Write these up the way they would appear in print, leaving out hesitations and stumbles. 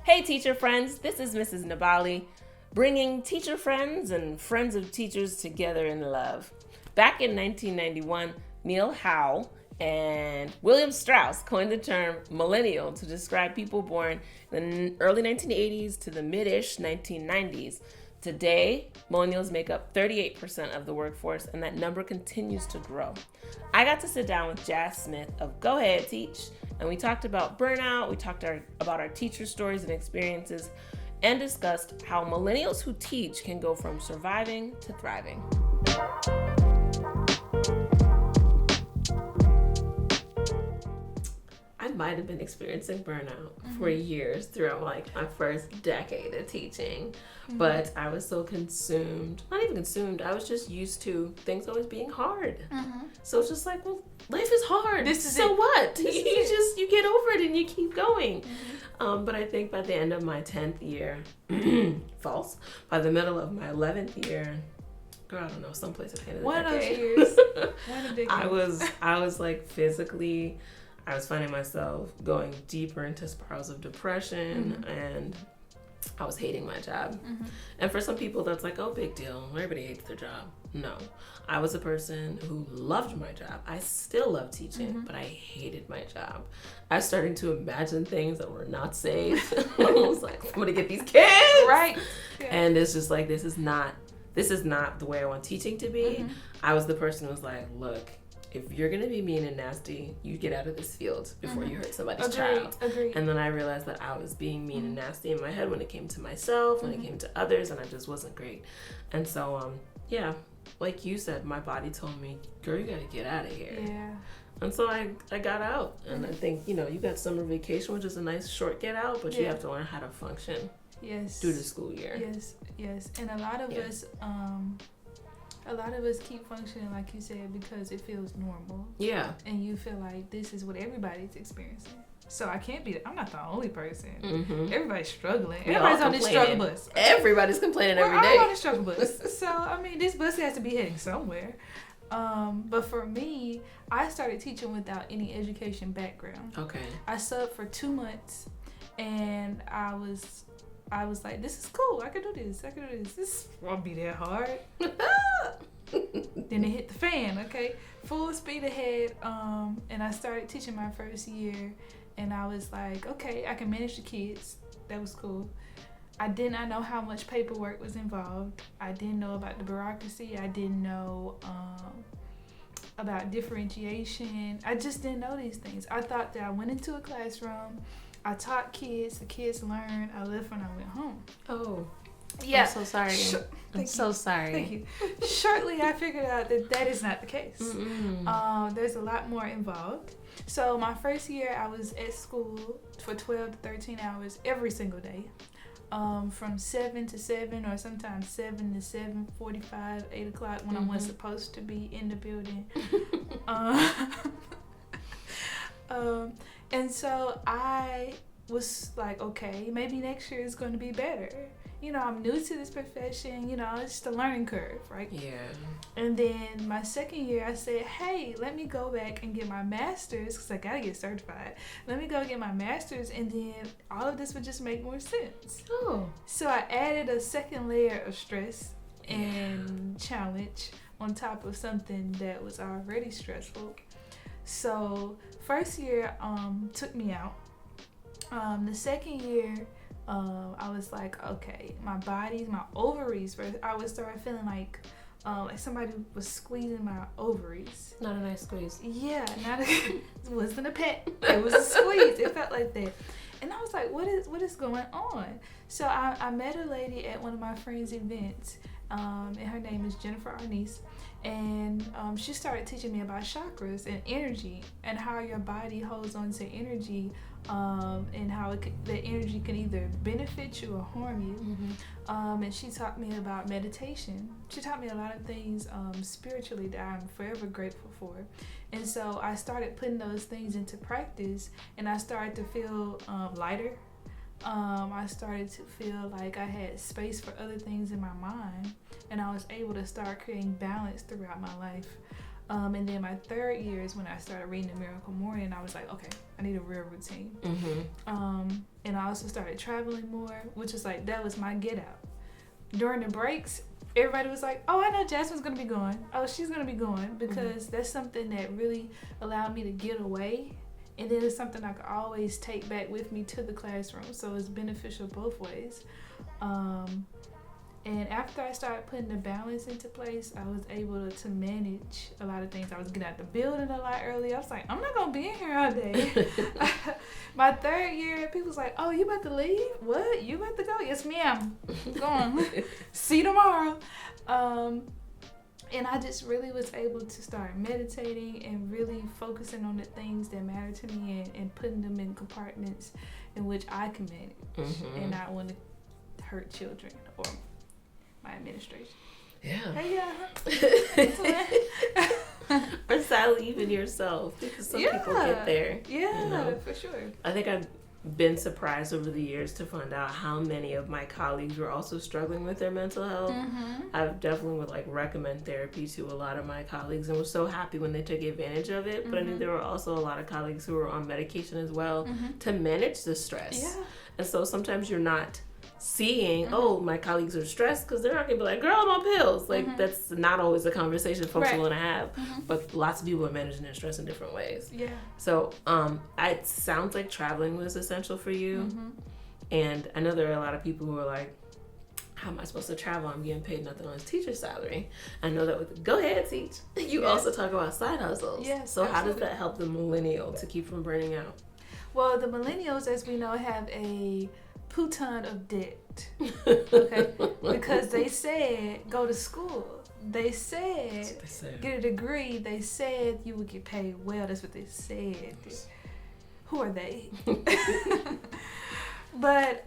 Hey teacher friends, this is Mrs. Nabali, bringing teacher friends and friends of teachers together in love. Back in 1991, Neil Howe and William Strauss coined the term millennial to describe people born in the early 1980s to the mid-ish 1990s. Today, millennials make up 38% of the workforce, and that number continues to grow. I got to sit down with Jass Smith of Go Ahead Teach, and we talked about burnout, we talked about our teacher stories and experiences, and discussed how millennials who teach can go from surviving to thriving. I might have been experiencing burnout for years throughout my first decade of teaching, but I was so consumed, not even consumed, I was just used to things always being hard. So it's just like, well, life is hard. What? You get over it and you keep going. But I think by the end of my 10th year, false, by the middle of my 11th year, girl, I don't know, someplace at the end of the decade. One of those years. I was like physically, I was finding myself going deeper into spirals of depression, and I was hating my job. And for some people, that's like, oh, big deal. Everybody hates their job. No. I was a person who loved my job. I still love teaching, but I hated my job. I was starting to imagine things that were not safe. I was like, I'm going to get these kids. Right. Yeah. And it's just like, this is not the way I want teaching to be. I was the person who was like, look, if you're going to be mean and nasty, you get out of this field before you hurt somebody's child. Agreed. And then I realized that I was being mean and nasty in my head when it came to myself, when it came to others, and I just wasn't great. And so, like you said, my body told me, girl, you got to get out of here. Yeah. And so I got out. And I think, you got summer vacation, which is a nice short get out, but you have to learn how to function through the school year. Yes. And a lot of us keep functioning, like you said, because it feels normal. Yeah. And you feel like this is what everybody's experiencing. So I'm not the only person. Everybody's struggling. Everybody's on this struggle bus. Everybody's complaining every day. We're all on the struggle bus. So, this bus has to be heading somewhere. But for me, I started teaching without any education background. Okay. I subbed for 2 months, and I was like, this is cool. I can do this. This won't be that hard. Then it hit the fan, okay? Full speed ahead. And I started teaching my first year, and I was like, okay, I can manage the kids. That was cool. I did not know how much paperwork was involved. I didn't know about the bureaucracy. I didn't know about differentiation. I just didn't know these things. I thought that I went into a classroom, I taught kids, the kids learned, I left when I went home. Oh. Yeah. I'm so sorry. I'm so sorry. Thank you. Shortly, I figured out that is not the case. There's a lot more involved. So my first year, I was at school for 12 to 13 hours every single day. From 7 to 7, or sometimes 7 to 7:45, 8 o'clock when I wasn't supposed to be in the building. And so I was like, okay, maybe next year is going to be better. I'm new to this profession, it's just a learning curve, right? Yeah. And then my second year, I said, hey, let me go back and get my master's, because I got to get certified. Let me go get my master's, and then all of this would just make more sense. Oh. So I added a second layer of stress and challenge on top of something that was already stressful. So first year took me out. The second year, I was like, okay, my ovaries, I would start feeling like somebody was squeezing my ovaries. Not a nice squeeze. Yeah, it wasn't a pet. It was a squeeze. It felt like that. And I was like, what is going on? So I met a lady at one of my friends' events, and her name is Jennifer Arnice. And she started teaching me about chakras and energy, and how your body holds on to energy, and how the energy can either benefit you or harm you. And she taught me about meditation. She taught me a lot of things spiritually that I'm forever grateful for. And so I started putting those things into practice, and I started to feel lighter. I started to feel like I had space for other things in my mind, and I was able to start creating balance throughout my life. And then my third year is when I started reading The Miracle Morning, and I was like, okay, I need a real routine. And I also started traveling more, which is like, that was my get out. During the breaks, everybody was like, oh, I know Jasmine's going to be going. Oh, she's going to be going. Because that's something that really allowed me to get away. And then it's something I could always take back with me to the classroom. So it's beneficial both ways. And after I started putting the balance into place, I was able to manage a lot of things. I was getting out the building a lot earlier. I was like, I'm not going to be in here all day. My third year, people was like, oh, you about to leave? What? You about to go? Yes, ma'am. Go on. See you tomorrow. And I just really was able to start meditating and really focusing on the things that matter to me and putting them in compartments in which I can manage and not want to hurt children or my administration. Yeah. Hey, Or sadly, even yourself, because some people get there. Yeah, you know? for sure. I think I've been surprised over the years to find out how many of my colleagues were also struggling with their mental health. I've definitely would recommend therapy to a lot of my colleagues and was so happy when they took advantage of it. But I think there were also a lot of colleagues who were on medication as well to manage the stress. Yeah. And so sometimes you're not seeing, oh, my colleagues are stressed, because they're not gonna be like, girl, I'm on pills. Like that's not always a conversation folks want to have. But lots of people are managing their stress in different ways. Yeah. So it sounds like traveling was essential for you. And I know there are a lot of people who are like, how am I supposed to travel? I'm getting paid nothing on his teacher's salary. I know that with go ahead, teach. You also talk about side hustles. Yes, so absolutely. how does that help the millennial to keep from burning out? Well, the millennials, as we know, have a ton of debt. Okay? Because they said go to school. They said get a degree. They said you would get paid well. That's what they said. Who are they? But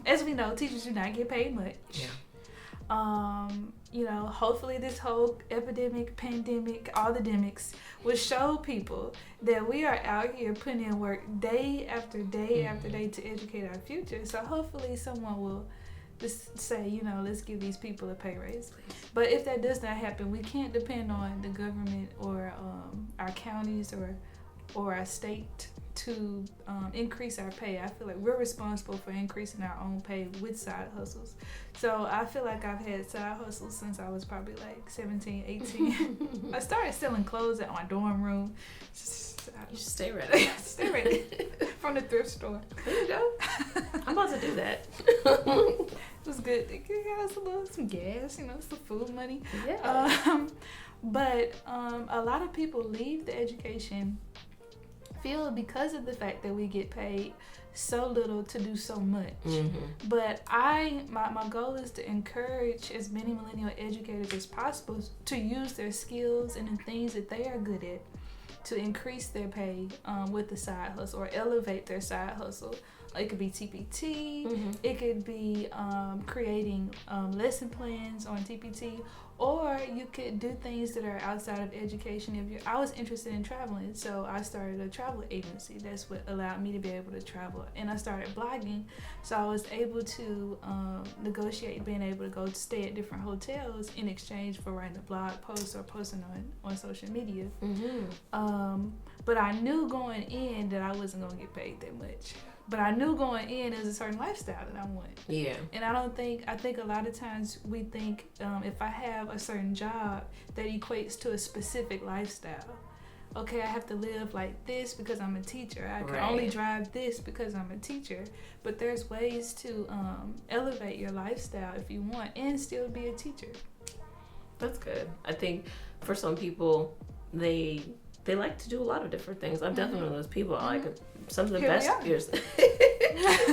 as we know, teachers do not get paid much. Yeah. You know, hopefully this whole epidemic, pandemic, all the demics will show people that we are out here putting in work day after day after day to educate our future. So hopefully someone will just say, you know, let's give these people a pay raise. But if that does not happen, we can't depend on the government or our counties or our state to increase our pay. I feel like we're responsible for increasing our own pay with side hustles. So I feel like I've had side hustles since I was probably like 17, 18. I started selling clothes at my dorm room. You should stay ready. Stay ready. From the thrift store. There you go. I'm about to do that. It was good. It got us some gas, you know, some food money. Yeah. But a lot of people leave the education field because of the fact that we get paid so little to do so much. But my goal is to encourage as many millennial educators as possible to use their skills and the things that they are good at to increase their pay with the side hustle or elevate their side hustle. It could be TPT, it could be creating lesson plans on TPT, or you could do things that are outside of education. I was interested in traveling, so I started a travel agency. That's what allowed me to be able to travel. And I started blogging, so I was able to negotiate being able to go stay at different hotels in exchange for writing a blog post or posting on social media. But I knew going in that I wasn't going to get paid that much. But I knew going in there's a certain lifestyle that I want. Yeah. And I think a lot of times we think if I have a certain job that equates to a specific lifestyle. Okay, I have to live like this because I'm a teacher. I can only drive this because I'm a teacher. But there's ways to elevate your lifestyle if you want and still be a teacher. That's good. I think for some people, they like to do a lot of different things. I'm definitely one of those people. I like some of the best years.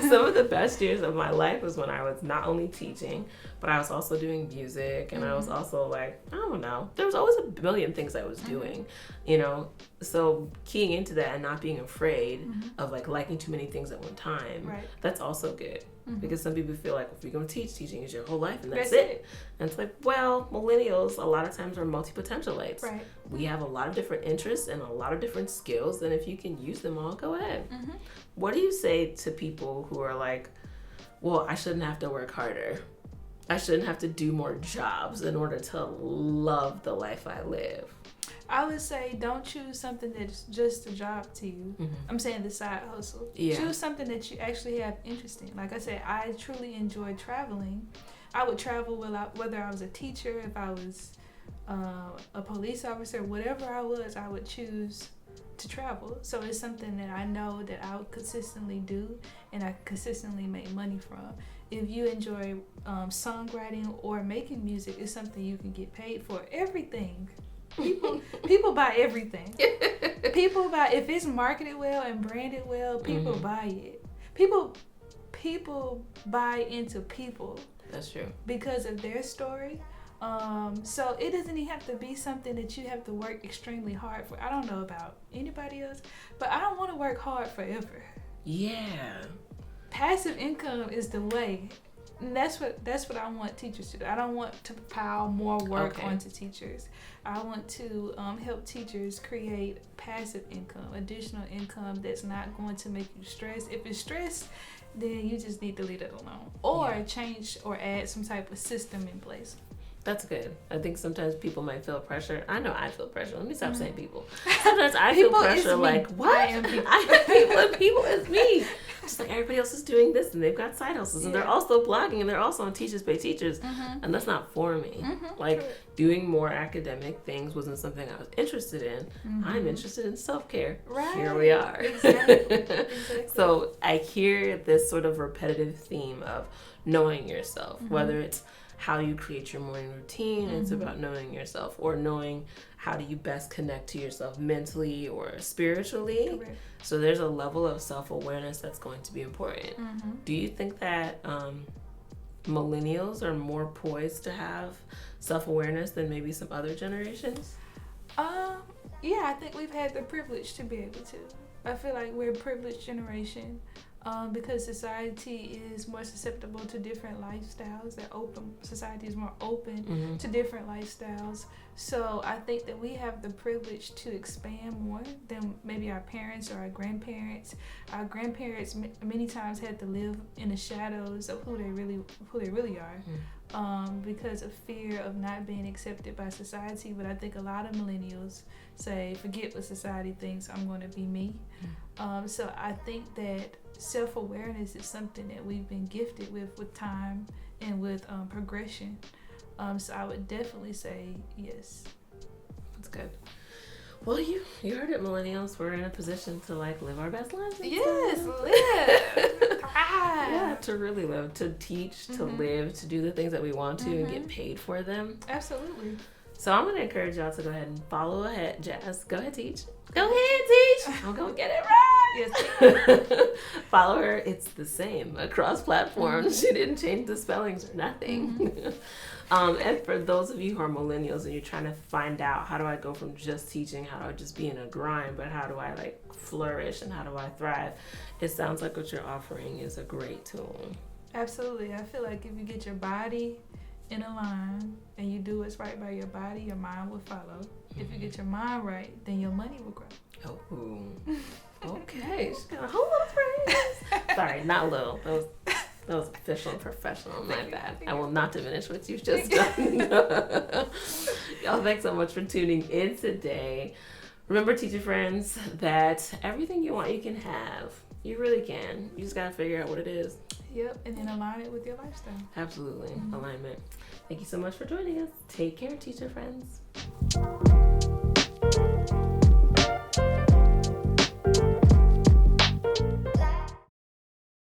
Some of the best years of my life was when I was not only teaching, but I was also doing music, and I was also like, I don't know, there was always a million things I was doing, you know. So keying into that and not being afraid of like liking too many things at one time, that's also good. Because some people feel like if you're going to teach, teaching is your whole life and that's it. And it's like, well, millennials a lot of times are multi-potentialites. We have a lot of different interests and a lot of different skills, and if you can use them all, go ahead. What do you say to people who are like, well, I shouldn't have to work harder. I shouldn't have to do more jobs in order to love the life I live? I would say don't choose something that's just a job to you. Mm-hmm. I'm saying the side hustle. Yeah. Choose something that you actually have interest in. Like I said, I truly enjoy traveling. I would travel whether I was a teacher, if I was a police officer, whatever I was, I would choose to travel. So it's something that I know that I would consistently do and I consistently make money from. If you enjoy songwriting or making music, it's something you can get paid for. Everything. People buy everything. People buy, if it's marketed well and branded well, people buy it. People buy into people. That's true. Because of their story. So it doesn't even have to be something that you have to work extremely hard for. I don't know about anybody else, but I don't want to work hard forever. Yeah. Passive income is the way. And that's what I want teachers to do. I don't want to pile more work onto teachers. I want to help teachers create passive income, additional income that's not going to make you stressed. If it's stress, then you just need to leave it alone. Or change or add some type of system in place. That's good. I think sometimes people might feel pressure. I know I feel pressure. Let me stop saying people. Sometimes I feel pressure like, what? I am people. People is me. Just like everybody else is doing this and they've got side hustles and they're also blogging and they're also on Teachers Pay Teachers. And that's not for me. Like doing more academic things wasn't something I was interested in. I'm interested in self-care. Right. Here we are. Exactly. So I hear this sort of repetitive theme of knowing yourself, whether it's how you create your morning routine, it's about knowing yourself, or knowing how do you best connect to yourself mentally or spiritually. Correct. So there's a level of self-awareness that's going to be important. Do you think that millennials are more poised to have self-awareness than maybe some other generations? Yeah, I think we've had the privilege to be able to. I feel like we're a privileged generation. Because society is more susceptible to different lifestyles. Society is more open to different lifestyles. So I think that we have the privilege to expand more than maybe our parents or our grandparents. Our grandparents many times had to live in the shadows of who they really are, because of fear of not being accepted by society. But I think a lot of millennials say, forget what society thinks, I'm going to be me. So I think that self-awareness is something that we've been gifted with time and with progression. So I would definitely say yes. That's good. Well, you heard it, millennials. We're in a position to live our best lives. Yes, live. Yeah, to really live, to teach, to live, to do the things that we want to and get paid for them. Absolutely. So I'm going to encourage y'all to go ahead and follow ahead. Jass, go ahead, teach. Go ahead, teach. I'm going to get it right. Yes. Follow her. It's the same across platforms. She didn't change the spellings or nothing. And for those of you who are millennials and you're trying to find out, how do I go from just teaching, how do I just be in a grind, but how do I flourish and how do I thrive? It sounds like what you're offering is a great tool. Absolutely. I feel like if you get your body in a line and you do what's right by your body, your mind will follow. If you get your mind right, then your money will grow. Oh, okay. She's got a whole little phrase. Sorry, not little. That was official and professional. My bad. I will not diminish what you've just done. Y'all, thanks so much for tuning in today. Remember, teacher friends, that everything you want, you can have. You really can. You just got to figure out what it is. Yep, and then align it with your lifestyle. Absolutely. Alignment. Thank you so much for joining us. Take care, teacher friends.